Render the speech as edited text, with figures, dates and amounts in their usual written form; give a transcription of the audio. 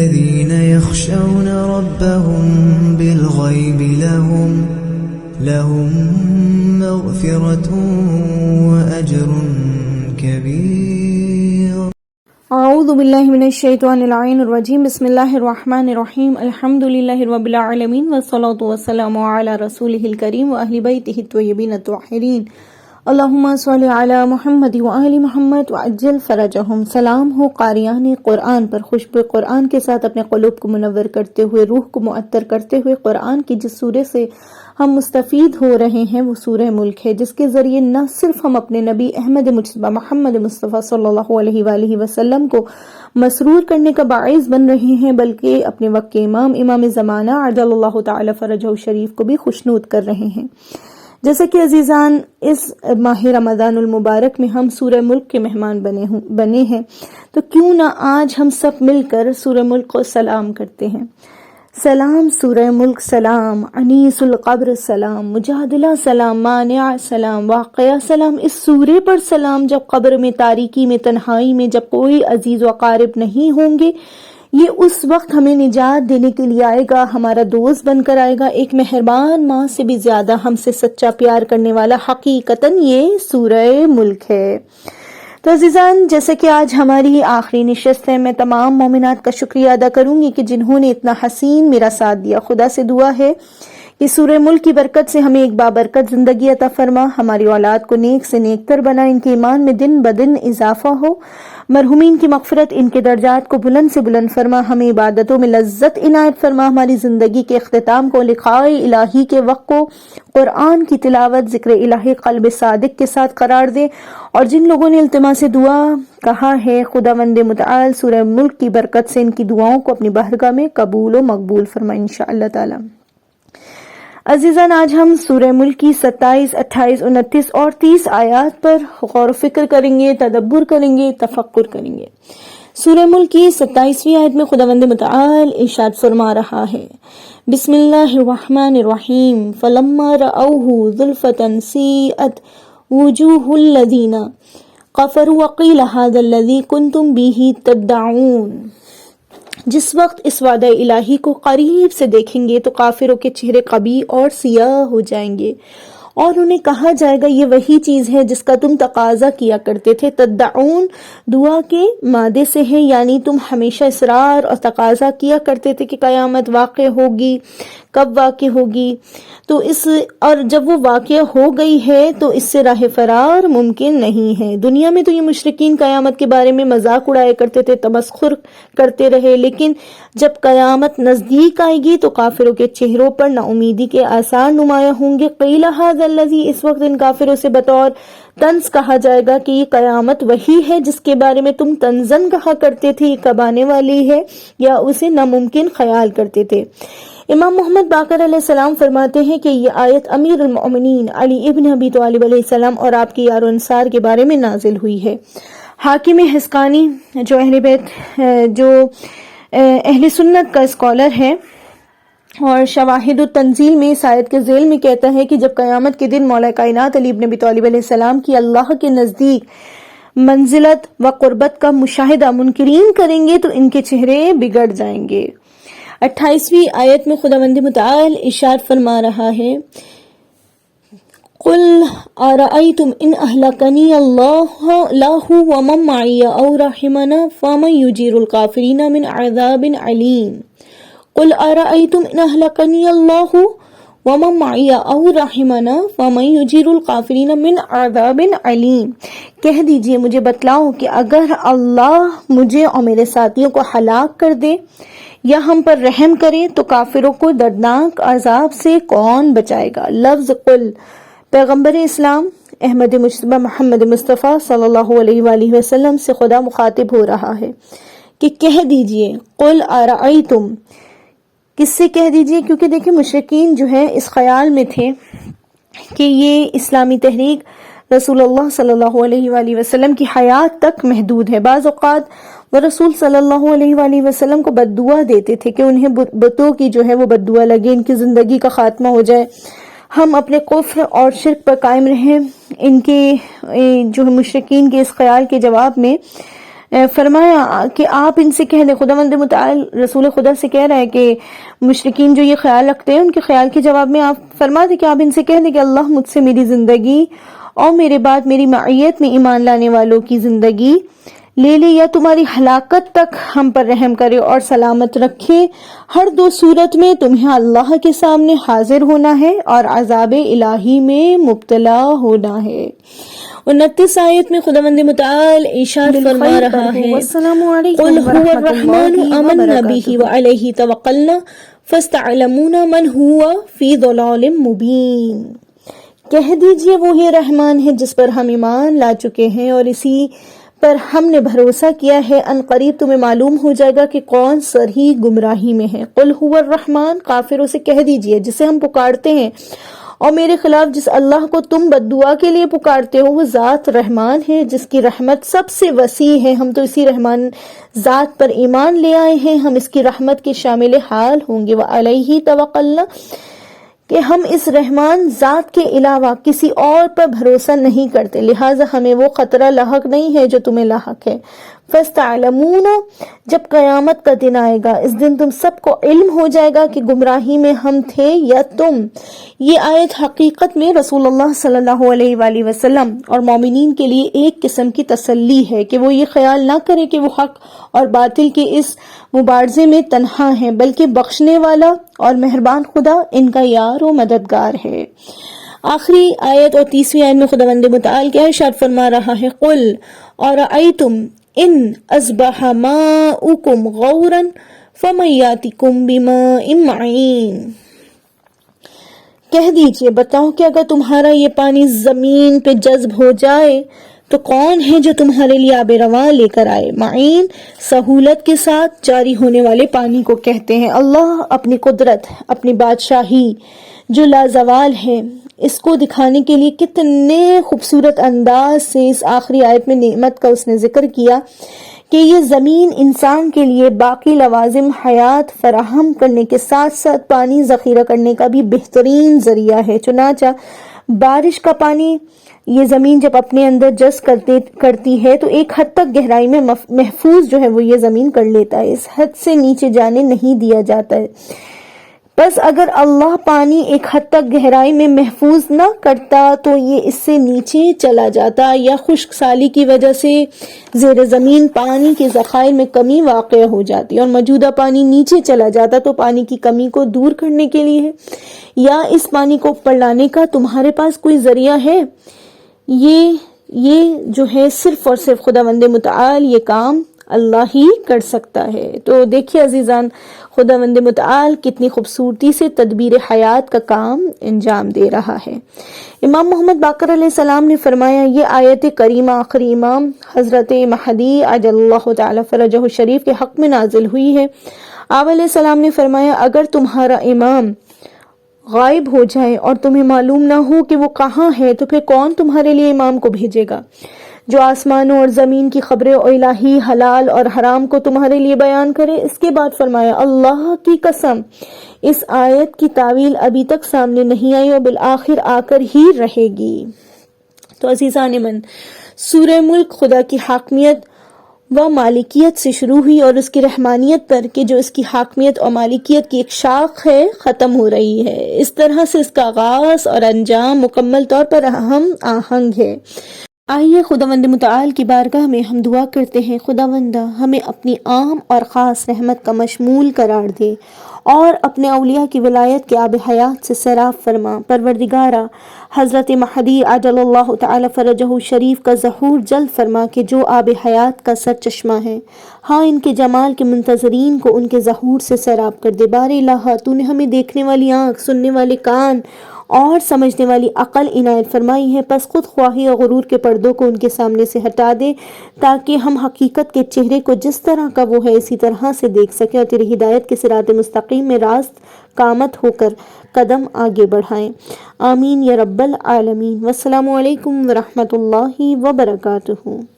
الذين يخشون ربهم بالغيب لهم مغفرة وأجر كبير. اعوذ باللہ من الشیطان اللعین الرجیم. بسم اللہ الرحمن الرحیم. الحمد للہ رب العالمین والصلاة والسلام علی رسولہ الکریم واہل بیتہ الطیبین الطاہرین. اللہم صلی علی محمد وآل محمد وعجل فرجہم. سلام ہو قاریان قرآن پر، خوشبو قرآن کے ساتھ اپنے قلوب کو منور کرتے ہوئے، روح کو معطر کرتے ہوئے. قرآن کی جس سورے سے ہم مستفید ہو رہے ہیں وہ سورہ ملک ہے، جس کے ذریعے نہ صرف ہم اپنے نبی احمد مجتبی محمد مصطفیٰ صلی اللہ علیہ وآلہ وسلم کو مسرور کرنے کا باعث بن رہے ہیں، بلکہ اپنے وقت کے امام زمانہ عجل اللہ تعالی فرجہ الشریف کو بھی خوشنود کر رہے ہیں. جیسا کہ عزیزان، اس ماہ رمضان المبارک میں ہم سورہ ملک کے مہمان بنے ہیں، تو کیوں نہ آج ہم سب مل کر سورہ ملک کو سلام کرتے ہیں. سلام سورہ ملک، سلام انیس القبر، سلام مجادلہ، سلام مانع، سلام واقعہ، سلام اس سورے پر سلام. جب قبر میں، تاریکی میں، تنہائی میں، جب کوئی عزیز و اقارب نہیں ہوں گے، یہ اس وقت ہمیں نجات دینے کے لیے آئے گا، ہمارا دوست بن کر آئے گا، ایک مہربان ماں سے بھی زیادہ ہم سے سچا پیار کرنے والا. حقیقتاً یہ سورہ ملک ہے. تو عزیزان، جیسے کہ آج ہماری آخری نشست ہے، میں تمام مومنات کا شکریہ ادا کروں گی کہ جنہوں نے اتنا حسین میرا ساتھ دیا. خدا سے دعا ہے کہ سورہ ملک کی برکت سے ہمیں ایک بابرکت زندگی عطا فرما، ہماری اولاد کو نیک سے نیک تر بنا، ان کے ایمان میں دن بدن اضافہ ہو، مرحومین کی مغفرت، ان کے درجات کو بلند سے بلند فرما، ہمیں عبادتوں میں لذت عنایت فرما، ہماری زندگی کے اختتام کو، لقاء الہی کے وقت کو قرآن کی تلاوت، ذکر الہی قلب صادق کے ساتھ قرار دے. اور جن لوگوں نے التماس دعا کہا ہے، خداوند متعال سورہ ملک کی برکت سے ان کی دعاؤں کو اپنی بارگاہ میں قبول و مقبول فرما انشاءاللہ تعالی. عزیزان، آج ہم سورہ ملک کی 27، 28، 29 اور 30 آیات پر غور و فکر کریں گے، تدبر کریں گے، تفکر کریں گے. سورہ ملک کی 27ویں آیت میں خداوند متعال ارشاد فرما رہا ہے، بسم اللہ الرحمن الرحیم. فلما رأوه زلفة سیئت وجوہ الذین کفروا وقیل ھذا الذی کنتم بہ تدعون. جس وقت اس وعدہ الہی کو قریب سے دیکھیں گے تو کافروں کے چہرے قبیح اور سیاہ ہو جائیں گے، اور انہیں کہا جائے گا یہ وہی چیز ہے جس کا تم تقاضا کیا کرتے تھے. تدعون دعا کے مادے سے ہے، یعنی تم ہمیشہ اصرار اور تقاضا کیا کرتے تھے کہ قیامت واقع ہوگی، کب واقع ہوگی. تو اور جب وہ واقع ہو گئی ہے تو اس سے راہ فرار ممکن نہیں ہے. دنیا میں تو یہ مشرکین قیامت کے بارے میں مذاق اڑایا کرتے تھے، تمسخر کرتے رہے، لیکن جب قیامت نزدیک آئے گی تو کافروں کے چہروں پر نا امیدی کے آثار نمایاں ہوں گے. قیل ھذا الذی، اس وقت ان کافروں سے بطور طنز کہا جائے گا کہ یہ قیامت وہی ہے جس کے بارے میں تم طنزاً کہا کرتے تھے، یہ کب آنے والی ہے، یا اسے ناممکن خیال کرتے تھے. امام محمد باقر علیہ السلام فرماتے ہیں کہ یہ آیت امیر المؤمنین علی ابن ابی طالب علیہ السلام اور آپ کے یار و انصار کے بارے میں نازل ہوئی ہے. حاکم حسقانی جو اہل بیت، جو اہل سنت کا اسکالر ہے، اور شواہد التنزیل میں اس آیت کے ذیل میں کہتا ہے کہ جب قیامت کے دن مولا کائنات علی ابن ابی طالب علیہ السلام کی اللہ کے نزدیک منزلت و قربت کا مشاہدہ منکرین کریں گے تو ان کے چہرے بگڑ جائیں گے. 28ویں آیت میں خداوند متعال ارشاد فرما رہا ہے، قل ارأیتم ان اہلکنی اللہ ومن معی او رحمنا فمن یجیر الکافرین من عذاب علیم. قل ارأیتم ان اہلکنی اللہ ومن معی او رحمنا فمن یجیر الکافرین من عذاب علیم. کہہ دیجئے، مجھے بتلاؤ کہ اگر اللہ مجھے اور میرے ساتھیوں کو ہلاک کر دے یا ہم پر رحم کرے تو کافروں کو دردناک عذاب سے کون بچائے گا. لفظ قل پیغمبر اسلام احمد مجتبی محمد مصطفیٰ صلی اللہ علیہ وآلہ وسلم سے خدا مخاطب ہو رہا ہے کہ کہہ دیجئے. قل ارأیتم، کس سے کہہ دیجئے؟ کیونکہ دیکھیں مشرکین جو ہیں اس خیال میں تھے کہ یہ اسلامی تحریک رسول اللہ صلی اللہ علیہ وآلہ وسلم کی حیات تک محدود ہے. بعض اوقات وہ رسول صلی اللہ علیہ وآلہ وسلم کو بد دعا دیتے تھے کہ انہیں بتوں کی جو ہے وہ بد دعا لگے، ان کی زندگی کا خاتمہ ہو جائے، ہم اپنے کفر اور شرک پر قائم رہیں. ان کے جو مشرکین کے اس خیال کے جواب میں فرمایا کہ آپ ان سے کہہ دیں، خداوند متعال رسول خدا سے کہہ رہا ہے کہ مشرکین جو یہ خیال رکھتے ہیں ان کے خیال کے جواب میں آپ فرما دیں کہ آپ ان سے کہہ دیں کہ اللہ مجھ سے میری زندگی اور میرے بعد میری معیت میں ایمان لانے والوں کی زندگی لے لے، یا تمہاری ہلاکت تک ہم پر رحم کرے اور سلامت رکھے۔ ہر دو صورت میں تمہیں اللہ کے سامنے حاضر ہونا ہے اور عذاب الہی میں مبتلا ہونا ہے۔ 29 آیت میں خداوند متعال ارشاد فرما رہا ہے، السلام علیکم قل هو ورحمۃ الرحمن اللہ آمنا به وبرکاتہ۔ وعلیہ توکلنا فاستعلمون من هو فی ضلال مبین۔ کہہ دیجئے وہی رحمان ہے جس پر ہم ایمان لا چکے ہیں اور اسی پر ہم نے بھروسہ کیا ہے، ان قریب تمہیں معلوم ہو جائے گا کہ کون صریح گمراہی میں ہے۔ قل هو الرحمن، کافروں سے کہہ دیجئے جسے ہم پکارتے ہیں اور میرے خلاف جس اللہ کو تم بددعا کے لیے پکارتے ہو، وہ ذات رحمان ہے جس کی رحمت سب سے وسیع ہے۔ ہم تو اسی رحمان ذات پر ایمان لے آئے ہیں، ہم اس کی رحمت کے شامل حال ہوں گے۔ وعلیہ توکلنا، کہ ہم اس رحمان ذات کے علاوہ کسی اور پر بھروسہ نہیں کرتے، لہٰذا ہمیں وہ خطرہ لاحق نہیں ہے جو تمہیں لاحق ہے۔ فاستعلمون، جب قیامت کا دن آئے گا، اس دن تم سب کو علم ہو جائے گا کہ گمراہی میں ہم تھے یا تم۔ یہ آیت حقیقت میں رسول اللہ صلی اللہ علیہ وآلہ وسلم اور مومنین کے لیے ایک قسم کی تسلی ہے کہ وہ یہ خیال نہ کرے کہ وہ حق اور باطل کے اس مبارزے میں تنہا ہیں، بلکہ بخشنے والا اور مہربان خدا ان کا یار و مددگار ہے۔ آخری آیت اور 30ویں آیت میں خداوند متعال کیا ارشاد فرما رہا ہے، قل ارأیتم ان اصبح ماؤکم غورا فمن یاتکم بماء معین۔ کہہ دیجئے، بتاؤ کہ اگر تمہارا یہ پانی زمین پہ جذب ہو جائے تو کون ہے جو تمہارے لیے آب رواں لے کر آئے؟ معین سہولت کے ساتھ جاری ہونے والے پانی کو کہتے ہیں۔ اللہ اپنی قدرت، اپنی بادشاہی جو لازوال ہے، اس کو دکھانے کے لیے کتنے خوبصورت انداز سے اس آخری آیت میں نعمت کا اس نے ذکر کیا کہ یہ زمین انسان کے لیے باقی لوازم حیات فراہم کرنے کے ساتھ ساتھ پانی ذخیرہ کرنے کا بھی بہترین ذریعہ ہے۔ چنانچہ بارش کا پانی یہ زمین جب اپنے اندر جذب کرتی ہے تو ایک حد تک گہرائی میں محفوظ جو ہے وہ یہ زمین کر لیتا ہے، اس حد سے نیچے جانے نہیں دیا جاتا ہے۔ بس اگر اللہ پانی ایک حد تک گہرائی میں محفوظ نہ کرتا تو یہ اس سے نیچے چلا جاتا، یا خشک سالی کی وجہ سے زیر زمین پانی کے ذخائر میں کمی واقع ہو جاتی اور موجودہ پانی نیچے چلا جاتا۔ تو پانی کی کمی کو دور کرنے کے لیے یا اس پانی کو اوپر لانے کا تمہارے پاس کوئی ذریعہ ہے؟ یہ جو ہے صرف اور صرف خداوند متعال یہ کام اللہ ہی کر سکتا ہے۔ تو دیکھیے عزیزان، خداوند متعال کتنی خوبصورتی سے تدبیر حیات کا کام انجام دے رہا ہے۔ امام محمد باقر علیہ السلام نے فرمایا، یہ آیت کریمہ آخری امام حضرت مہدی عجل اللہ تعالی فرجہ الشریف کے حق میں نازل ہوئی ہے۔ آپ علیہ السلام نے فرمایا، اگر تمہارا امام غائب ہو جائے اور تمہیں معلوم نہ ہو کہ وہ کہاں ہے تو پھر کون تمہارے لیے امام کو بھیجے گا جو آسمانوں اور زمین کی خبریں اور الہی حلال اور حرام کو تمہارے لیے بیان کرے؟ اس کے بعد فرمایا، اللہ کی قسم اس آیت کی تعویل ابھی تک سامنے نہیں آئی اور بالآخر آ کر ہی رہے گی۔ تو عزیزان من، سورہ ملک خدا کی حاکمیت و مالکیت سے شروع ہوئی اور اس کی رحمانیت پر کہ جو اس کی حاکمیت اور مالکیت کی ایک شاخ ہے ختم ہو رہی ہے۔ اس طرح سے اس کا آغاز اور انجام مکمل طور پر ہم آہنگ ہے۔ آئیے خداوند متعال کی بارگاہ میں ہم دعا کرتے ہیں، خداوندہ ہمیں اپنی عام اور خاص رحمت کا مشمول قرار دے اور اپنے اولیاء کی ولایت کے آب حیات سے سیراب فرما۔ پروردگارا، حضرت مہدی عجل اللہ تعالی فرجہ شریف کا ظہور جلد فرما کہ جو آب حیات کا سر چشمہ ہے، ہاں ان کے جمال کے منتظرین کو ان کے ظہور سے سیراب کر دے۔ بار الہ، تو نے ہمیں دیکھنے والی آنکھ، سننے والے کان اور سمجھنے والی عقل عنایت فرمائی ہے، پس خود خواہی اور غرور کے پردوں کو ان کے سامنے سے ہٹا دے تاکہ ہم حقیقت کے چہرے کو جس طرح کا وہ ہے اسی طرح سے دیکھ سکیں اور تیری ہدایت کے صراط مستقیم میں راست قامت ہو کر قدم آگے بڑھائیں۔ آمین یا رب العالمین۔ والسلام علیکم ورحمۃ اللہ وبرکاتہ۔